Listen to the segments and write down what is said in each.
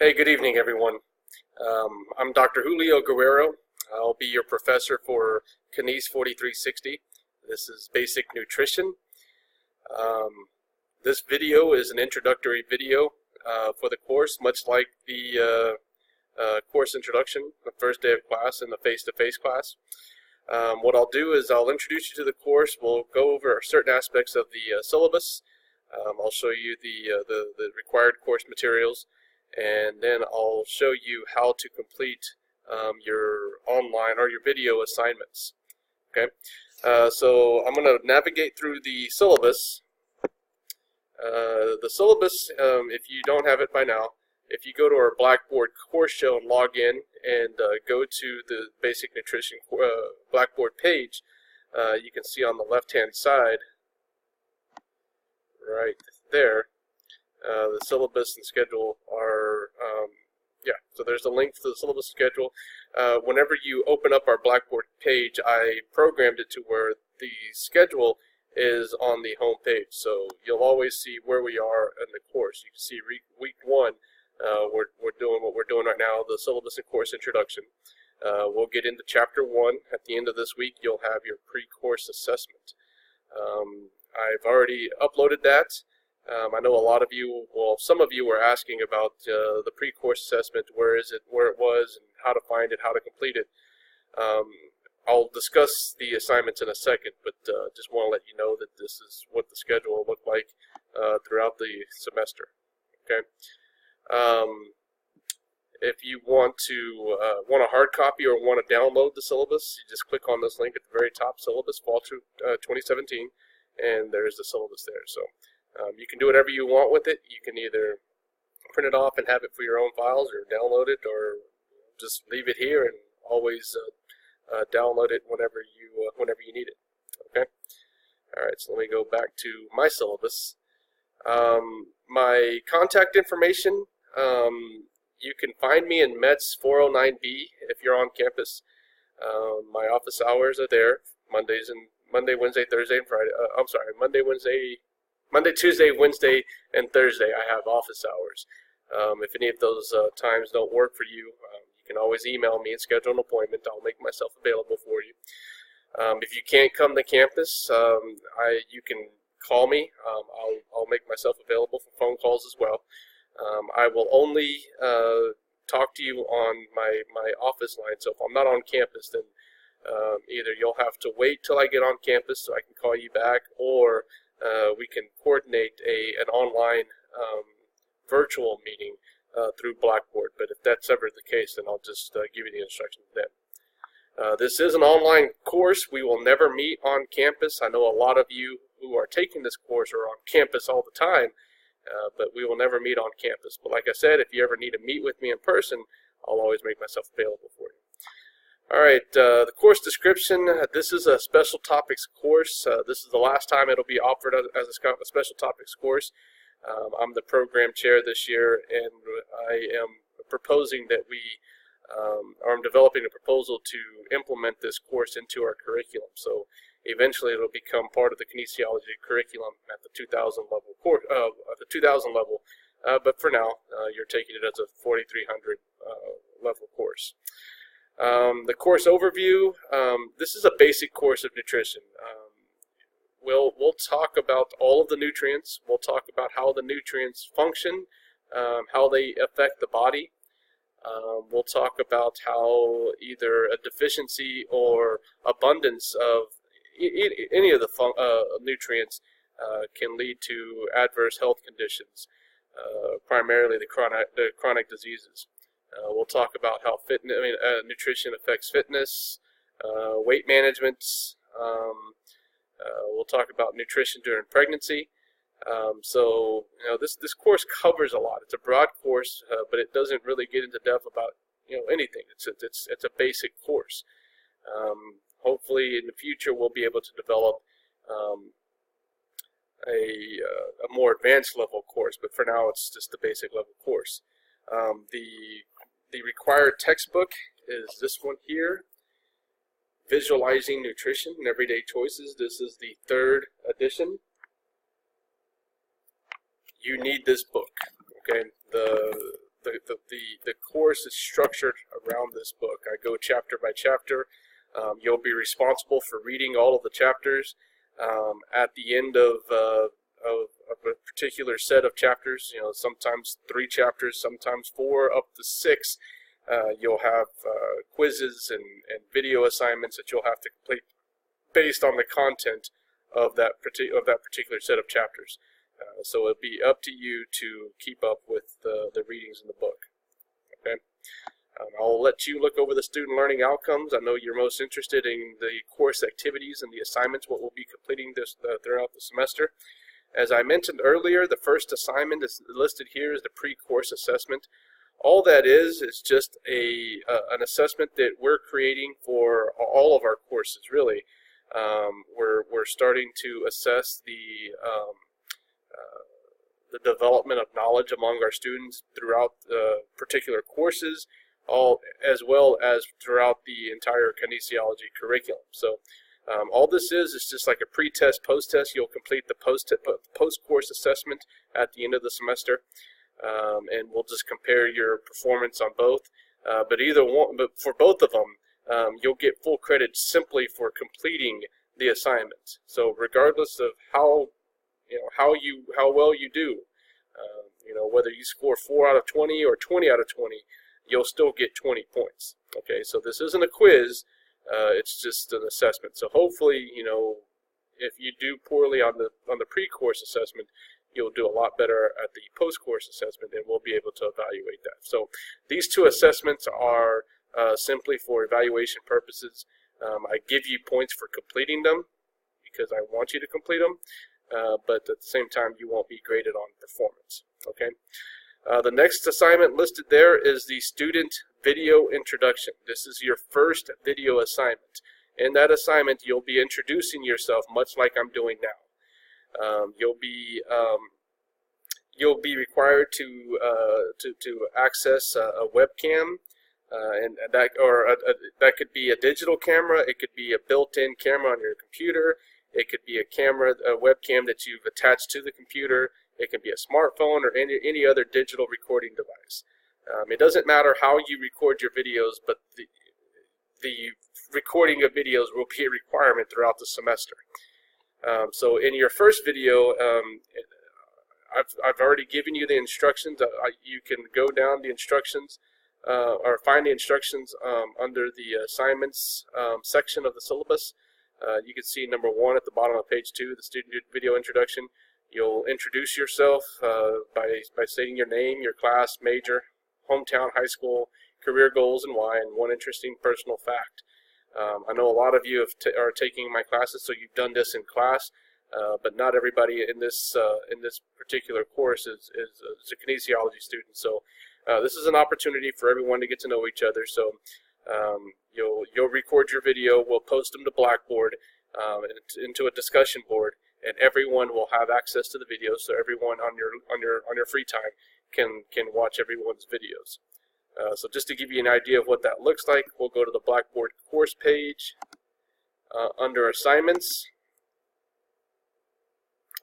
Hey, good evening, everyone. I'm Dr. Julio Guerrero. I'll be your professor for Kines 4360. This is basic nutrition. This video is an introductory video for the course, much like the course introduction, the first day of class and the face-to-face class. What I'll do is I'll introduce you to the course. We'll go over certain aspects of the syllabus. I'll show you the required course materials, and then I'll show you how to complete your online or your video assignments. Okay, so I'm going to navigate through the syllabus. If you don't have it by now, if you go to our Blackboard course show and log in and go to the Basic Nutrition Blackboard page, you can see on the left-hand side, right there, the syllabus and schedule are, so there's a link to the syllabus schedule. Whenever you open up our Blackboard page, I programmed it to where the schedule is on the home page, so you'll always see where we are in the course. You can see week 1, we're doing what we're doing right now, the syllabus and course introduction. We'll get into chapter 1. At the end of this week, you'll have your pre-course assessment. I've already uploaded that. I know a lot of you, well, some of you were asking about the pre-course assessment, where is it, where it was, and how to find it, how to complete it. I'll discuss the assignments in a second, but just want to let you know that this is what the schedule will look like throughout the semester. Okay. If you want a hard copy or want to download the syllabus, you just click on this link at the very top, syllabus fall 2017, and there's the syllabus there. So you can do whatever you want with it. You can either print it off and have it for your own files, or download it, or just leave it here and always download it whenever you need it. Okay. All right. So let me go back to my syllabus. My contact information. You can find me in METS 409B if you're on campus. My office hours are there. Monday, Wednesday, Thursday, and Friday. Monday, Tuesday, Wednesday, and Thursday I have office hours. If any of those times don't work for you, you can always email me and schedule an appointment. I'll make myself available for you. If you can't come to campus, you can call me. I'll make myself available for phone calls as well. I will only talk to you on my office line, so if I'm not on campus, then either you'll have to wait till I get on campus so I can call you back, or we can coordinate an online virtual meeting through Blackboard. But if that's ever the case, then I'll just give you the instructions then. This is an online course. We will never meet on campus. I know a lot of you who are taking this course are on campus all the time, but we will never meet on campus. But like I said, if you ever need to meet with me in person, I'll always make myself available for you. All right, the course description. This is a special topics course. This is the last time it'll be offered as a special topics course. I'm the program chair this year, and I am proposing that I'm developing a proposal to implement this course into our curriculum. So eventually it'll become part of the kinesiology curriculum at the 2000 level. But for now, you're taking it as a 4300 level course. The course overview. This is a basic course of nutrition. We'll talk about all of the nutrients. We'll talk about how the nutrients function, how they affect the body. We'll talk about how either a deficiency or abundance of any of the nutrients can lead to adverse health conditions, primarily the chronic diseases. We'll talk about how nutrition affects fitness, weight management. We'll talk about nutrition during pregnancy. So this course covers a lot. It's a broad course, but it doesn't really get into depth about anything. It's a basic course. Hopefully in the future we'll be able to develop a more advanced level course, but for now it's just the basic level course. The required textbook is this one here, Visualizing Nutrition and Everyday Choices. This is the 3rd edition. You need this book. Okay, the the course is structured around this book. I go chapter by chapter. You'll be responsible for reading all of the chapters. At the end of a particular set of chapters, sometimes 3 chapters, sometimes 4, up to 6, you'll have quizzes and video assignments that you'll have to complete based on the content of that particular set of chapters. So it'll be up to you to keep up with the readings in the book. Okay. I'll let you look over the student learning outcomes. I know you're most interested in the course activities and the assignments, what we'll be completing throughout the semester. As I mentioned earlier, the first assignment is listed here is the pre-course assessment. All that is just an assessment that we're creating for all of our courses, really. We're starting to assess the development of knowledge among our students throughout particular courses, as well as throughout the entire kinesiology curriculum. So all this is just like a pre-test, post-test. You'll complete the post-course assessment at the end of the semester, and we'll just compare your performance on both. But for both of them, you'll get full credit simply for completing the assignment. So regardless of how well you do, whether you score 4 out of 20 or 20 out of 20, you'll still get 20 points. Okay, so this isn't a quiz. It's just an assessment. So hopefully, if you do poorly on the pre-course assessment, you'll do a lot better at the post-course assessment, and we'll be able to evaluate that. So these 2 assessments are simply for evaluation purposes. I give you points for completing them because I want you to complete them, but at the same time, you won't be graded on performance. Okay. The next assignment listed there is the student video introduction. This is your first video assignment. In that assignment, you'll be introducing yourself much like I'm doing now. You'll be required to access a webcam, and that could be a digital camera. It could be a built-in camera on your computer. It could be a webcam that you've attached to the computer. It can be a smartphone or any other digital recording device. It doesn't matter how you record your videos, but the recording of videos will be a requirement throughout the semester. So in your first video, I've already given you the instructions. You can go down the instructions or find the instructions under the assignments section of the syllabus. You can see number 1 at the bottom of page 2, the student video introduction. You'll introduce yourself by stating your name, your class, major, hometown, high school, career goals, and why, and one interesting personal fact. I know a lot of you are taking my classes, so you've done this in class, but not everybody in this particular course is a kinesiology student. So this is an opportunity for everyone to get to know each other. So you'll record your video. We'll post them to Blackboard into a discussion board, and everyone will have access to the videos. So everyone on your free time can watch everyone's videos. So just to give you an idea of what that looks like, we'll go to the Blackboard course page. Under assignments,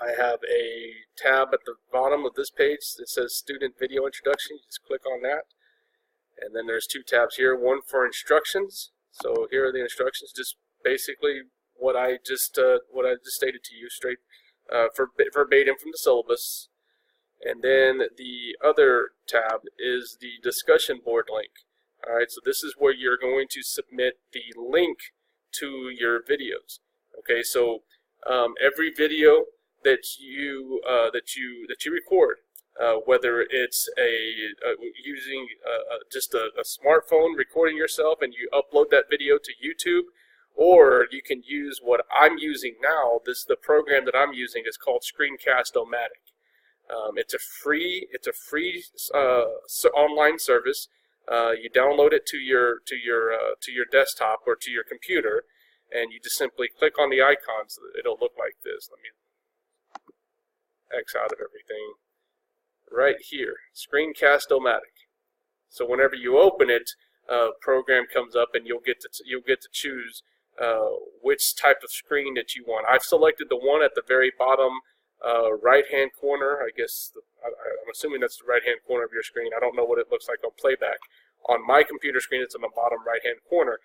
I have a tab at the bottom of this page that says student video introduction. You just click on that, and then there's 2 tabs here, one for instructions. So here are the instructions, just basically what I just stated to you straight verbatim from the syllabus. And then the other tab is the discussion board link. All right, so this is where you're going to submit the link to your videos. Okay, so every video that you record, whether it's using just a smartphone recording yourself and you upload that video to YouTube, or you can use what I'm using now. The program that I'm using is called Screencast-O-Matic. It's a free online service. You download it to your desktop or to your computer, and you just simply click on the icons. It'll look like this. Let me X out of everything. Right here, Screencast-O-Matic. So whenever you open it, a program comes up, and you'll get to choose which type of screen that you want. I've selected the one at the very bottom right-hand corner. I guess I'm assuming that's the right-hand corner of your screen. I don't know what it looks like on playback. On my computer screen, it's in the bottom right-hand corner,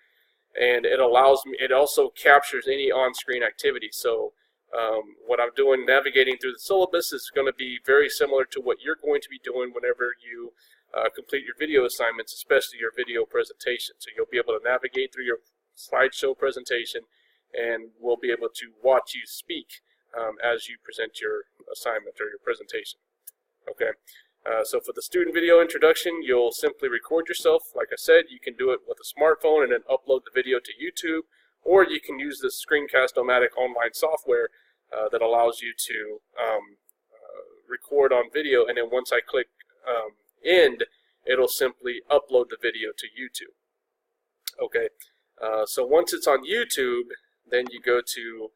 and it allows me. It also captures any on-screen activity. So what I'm doing navigating through the syllabus is going to be very similar to what you're going to be doing whenever you complete your video assignments, especially your video presentation. So you'll be able to navigate through your slideshow presentation, and we'll be able to watch you speak as you present your assignment or your presentation. Okay. So for the student video introduction, you'll simply record yourself. Like I said, you can do it with a smartphone and then upload the video to YouTube, or you can use the Screencast-O-Matic online software that allows you to record on video, and then once I click end, it'll simply upload the video to YouTube. Okay, so once it's on YouTube, then you go to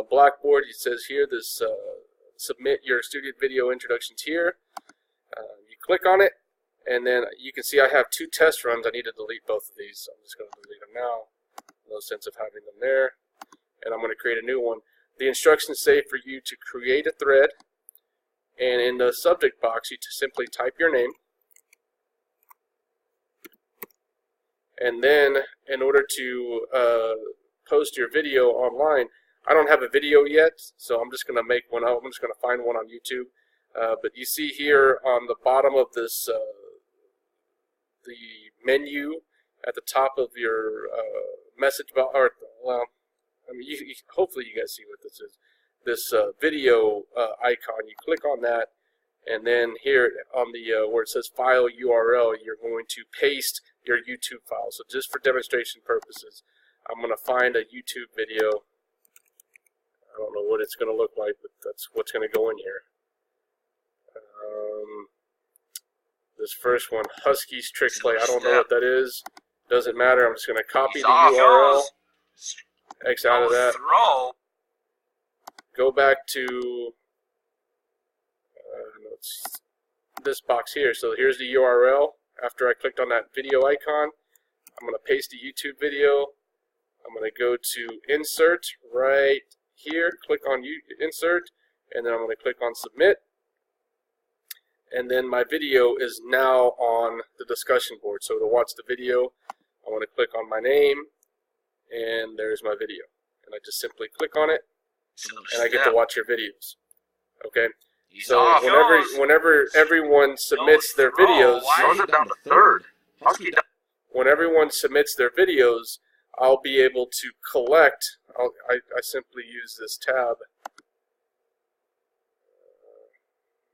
Blackboard. It says here, this submit your student video introductions here. You click on it, and then you can see I have 2 test runs. I need to delete both of these, so I'm just going to delete them now. No sense of having them there. And I'm going to create a new one. The instructions say for you to create a thread, and in the subject box you simply type your name, and then in order to post your video online, I don't have a video yet, so I'm just going to make one up. I'm just going to find one on YouTube. But you see here on the bottom of this, the menu at the top of your message box, or well, I mean, hopefully you guys see what this is. This video icon, you click on that, and then here on the where it says File URL, you're going to paste your YouTube file. So just for demonstration purposes, I'm going to find a YouTube video. I don't know what it's going to look like, but that's what's going to go in here. This first one, Husky's Trick Play. I don't know what that is. Doesn't matter. I'm just going to copy the URL. X out of that. Go back to this box here. So here's the URL. After I clicked on that video icon, I'm going to paste the YouTube video. I'm going to go to Insert right here. Click on Insert, and then I'm going to click on Submit. And then my video is now on the discussion board. So to watch the video, I want to click on my name, and there's my video. And I just simply click on it, and I get to watch your videos. Okay? So whenever everyone submits their videos, when everyone submits their videos, I'll be able to collect. I simply use this tab.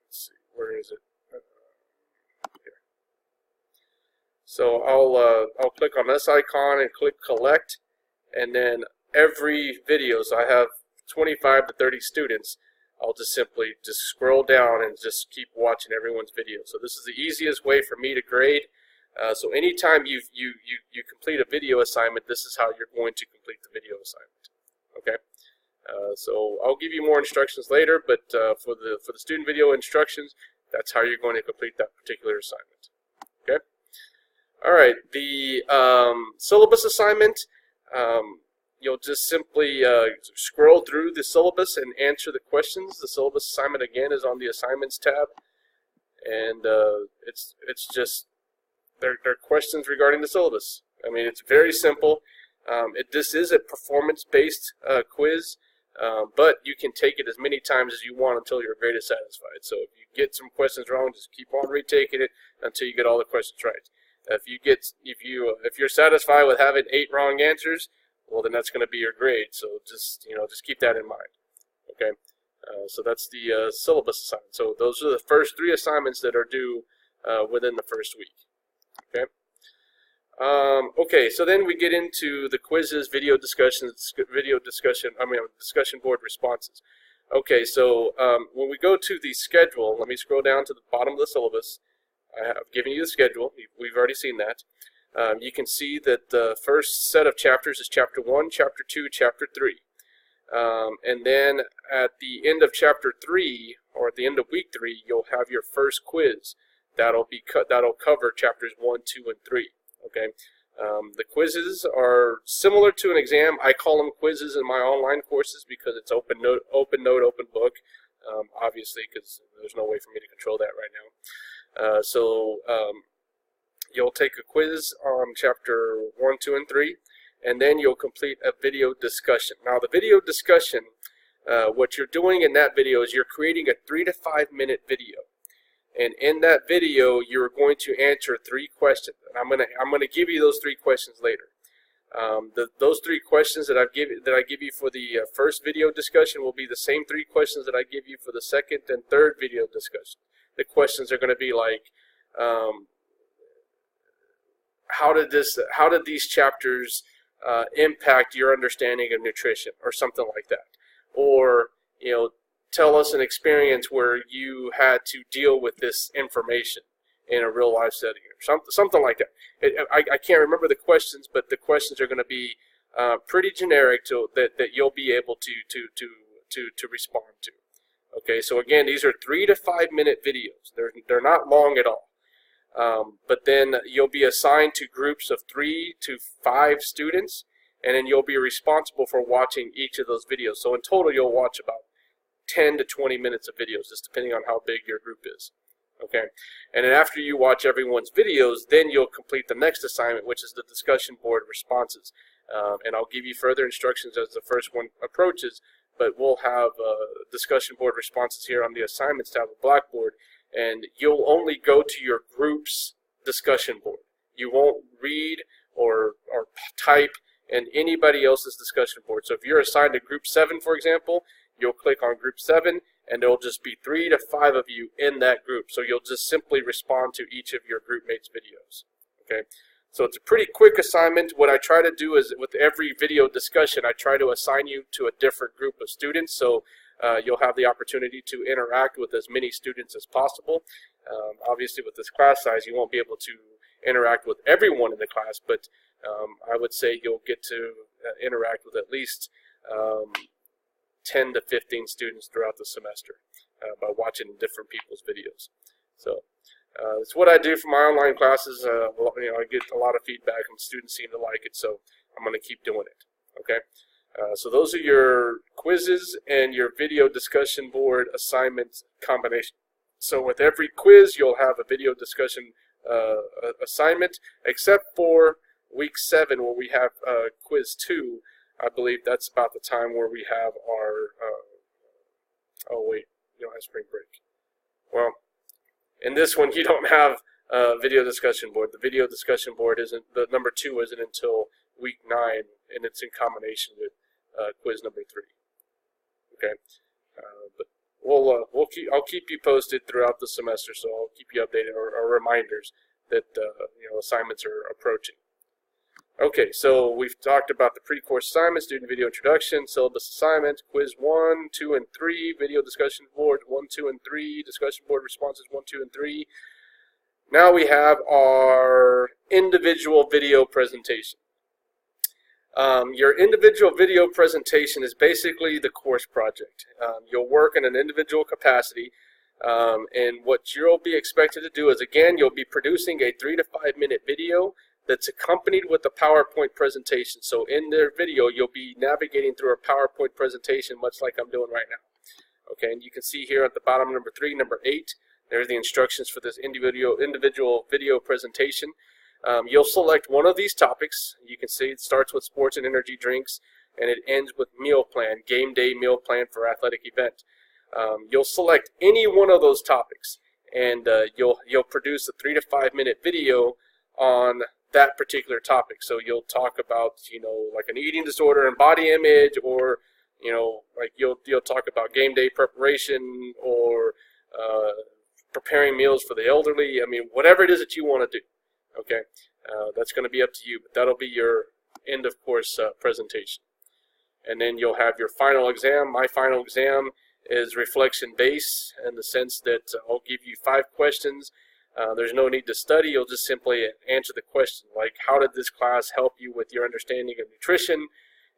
Let's see, where is it? Here. So I'll click on this icon and click Collect, and then every video. So I have 25 to 30 students. I'll just simply scroll down and just keep watching everyone's video. So this is the easiest way for me to grade. So anytime you complete a video assignment, this is how you're going to complete the video assignment. Okay. So I'll give you more instructions later, but for the student video instructions, that's how you're going to complete that particular assignment. Okay. All right. The syllabus assignment. You'll just simply scroll through the syllabus and answer the questions. The syllabus assignment, again, is on the Assignments tab, and it's just they're questions regarding the syllabus. I mean, it's very simple. This is a performance-based quiz, but you can take it as many times as you want until your grade is satisfied. So if you get some questions wrong, just keep on retaking it until you get all the questions right. If you're satisfied with having 8 wrong answers, well, then that's going to be your grade. So just keep that in mind. Okay. So that's the syllabus assignment. So those are the first 3 assignments that are due within the first week. Okay. Okay. So then we get into the quizzes, discussion board responses. Okay. So when we go to the schedule, let me scroll down to the bottom of the syllabus. I have given you the schedule. We've already seen that. You can see that the first set of chapters is Chapter 1, Chapter 2, Chapter 3. And then at the end of Chapter 3, or at the end of Week 3, you'll have your first quiz. That'll cover Chapters 1, 2, and 3. Okay. The quizzes are similar to an exam. I call them quizzes in my online courses because it's open note, open book. obviously, because there's no way for me to control that right now. You'll take a quiz on chapter 1, 2, and 3, and then you'll complete a video discussion. Now, the video discussion, what you're doing in that video is you're creating a 3 to 5 minute video. And in that video, you're going to answer 3 questions. And I'm gonna give you those 3 questions later. Those 3 questions that I give you for the first video discussion will be the same 3 questions that I give you for the second and third video discussion. The questions are going to be like, how did these chapters impact your understanding of nutrition, or something like that, or tell us an experience where you had to deal with this information in a real life setting, or something like that. I can't remember the questions, but the questions are going to be pretty generic that you'll be able to respond to. Okay, so again, these are 3 to 5 minute videos. They're not long at all. But then you'll be assigned to groups of 3 to 5 students, and then you'll be responsible for watching each of those videos. So in total, you'll watch about 10 to 20 minutes of videos, just depending on how big your group is. Okay, and then after you watch everyone's videos, then you'll complete the next assignment, which is the discussion board responses. And I'll give you further instructions as the first one approaches, but we'll have discussion board responses here on the assignments tab of Blackboard, and you'll only go to your group's discussion board. You won't read or type in anybody else's discussion board. So if you're assigned to group 7, for example, you'll click on group 7, and there'll just be 3 to 5 of you in that group. So you'll just simply respond to each of your group mates' videos. Okay, so it's a pretty quick assignment. What I try to do is, with every video discussion, I try to assign you to a different group of students, so you'll have the opportunity to interact with as many students as possible. Obviously, with this class size, you won't be able to interact with everyone in the class, but I would say you'll get to interact with at least 10 to 15 students throughout the semester by watching different people's videos. So it's what I do for my online classes. I get a lot of feedback, and students seem to like it, so I'm going to keep doing it. Okay. So those are your quizzes and your video discussion board assignment combination. So with every quiz, you'll have a video discussion assignment, except for week 7, where we have quiz 2. I believe that's about the time where we have our, oh wait, you don't have spring break. Well, in this one, you don't have a video discussion board. The video discussion board isn't, the number 2 isn't until week 9, and it's in combination with quiz number 3. Okay, but I'll keep you posted throughout the semester, so I'll keep you updated, or reminders that assignments are approaching. Okay, so we've talked about the pre-course assignments, student video introduction, syllabus assignments, quiz 1, 2, and 3, video discussion board 1, 2, and 3, discussion board responses 1, 2, and 3. Now we have our individual video presentation. Your individual video presentation is basically the course project. You'll work in an individual capacity, and what you'll be expected to do is, again, you'll be producing a 3 to 5 minute video that's accompanied with a PowerPoint presentation. So in their video, you'll be navigating through a PowerPoint presentation, much like I'm doing right now. Okay, and you can see here at the bottom, number 3, number 8, there's the instructions for this individual video presentation. You'll select one of these topics. You can see it starts with sports and energy drinks, and it ends with meal plan, game day meal plan for athletic event. You'll select any one of those topics, and you'll produce a 3 to 5 minute video on that particular topic. So you'll talk about, like an eating disorder and body image, or, like you'll talk about game day preparation, or preparing meals for the elderly. I mean, whatever it is that you want to do. Okay, that's going to be up to you, but that'll be your end of course presentation. And then you'll have your final exam. My final exam is reflection based, in the sense that I'll give you 5 questions. There's no need to study. You'll just simply answer the question, like, how did this class help you with your understanding of nutrition?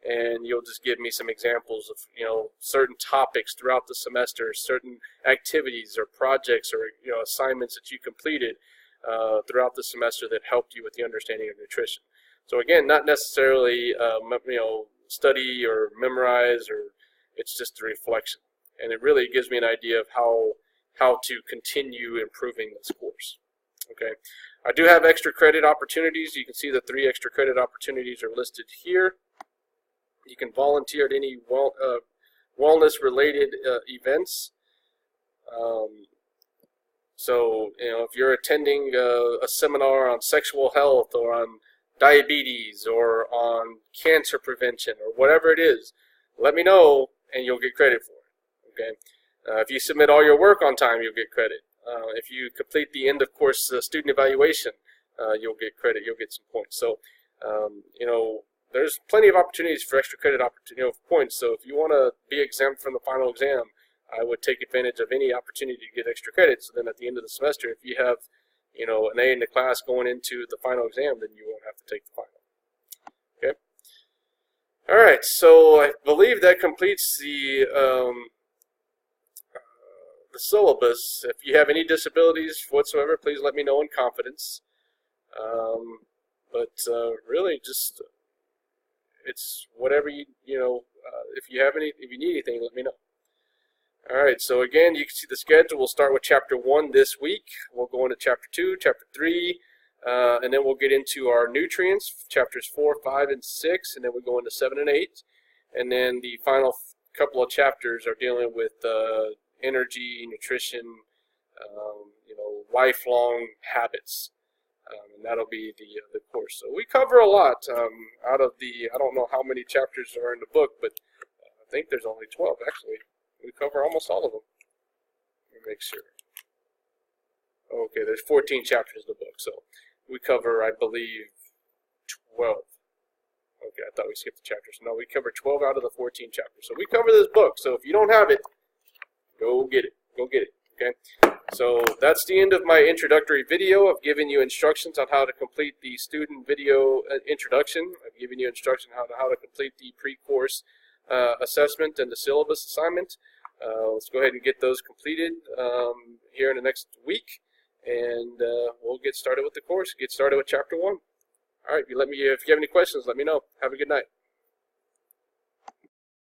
And you'll just give me some examples of, certain topics throughout the semester, certain activities or projects or, assignments that you completed throughout the semester that helped you with the understanding of nutrition. So again, not necessarily, study or memorize, or it's just a reflection. and it really gives me an idea of how to continue improving this course. Okay, I do have extra credit opportunities. You can see the 3 extra credit opportunities are listed here. You can volunteer at any wellness-related events. So, if you're attending a seminar on sexual health or on diabetes or on cancer prevention or whatever it is, let me know and you'll get credit for it. Okay. If you submit all your work on time, you'll get credit. If you complete the end of course student evaluation, you'll get credit. You'll get some points. So, there's plenty of opportunities for extra credit points. So if you want to be exempt from the final exam, I would take advantage of any opportunity to get extra credit. So then at the end of the semester, if you have an A in the class going into the final exam, then you won't have to take the final. Okay. All right. So I believe that completes the syllabus. If you have any disabilities whatsoever, please let me know in confidence. But really, just it's whatever if you need anything, let me know. All right. So again, you can see the schedule. We'll start with Chapter 1 this week. We'll go into Chapter 2, Chapter 3, and then we'll get into our nutrients, Chapters 4, 5, and 6, and then we go into 7 and 8, and then the final couple of chapters are dealing with energy, nutrition, lifelong habits, and that'll be the course. So we cover a lot out of the, I don't know how many chapters are in the book, but I think there's only 12 actually. We cover almost all of them. Let me make sure. Okay, there's 14 chapters in the book, so we cover, I believe, 12. Okay, I thought we skipped the chapters. No, we cover 12 out of the 14 chapters. So we cover this book. So if you don't have it, go get it. Go get it. Okay. So that's the end of my introductory video. I've given you instructions on how to complete the student video introduction. I've given you instructions on how to complete the pre-course assessment and the syllabus assignment. Let's go ahead and get those completed here in the next week, and we'll get started with the course. Get started with Chapter 1. All right. If you have any questions, let me know. Have a good night.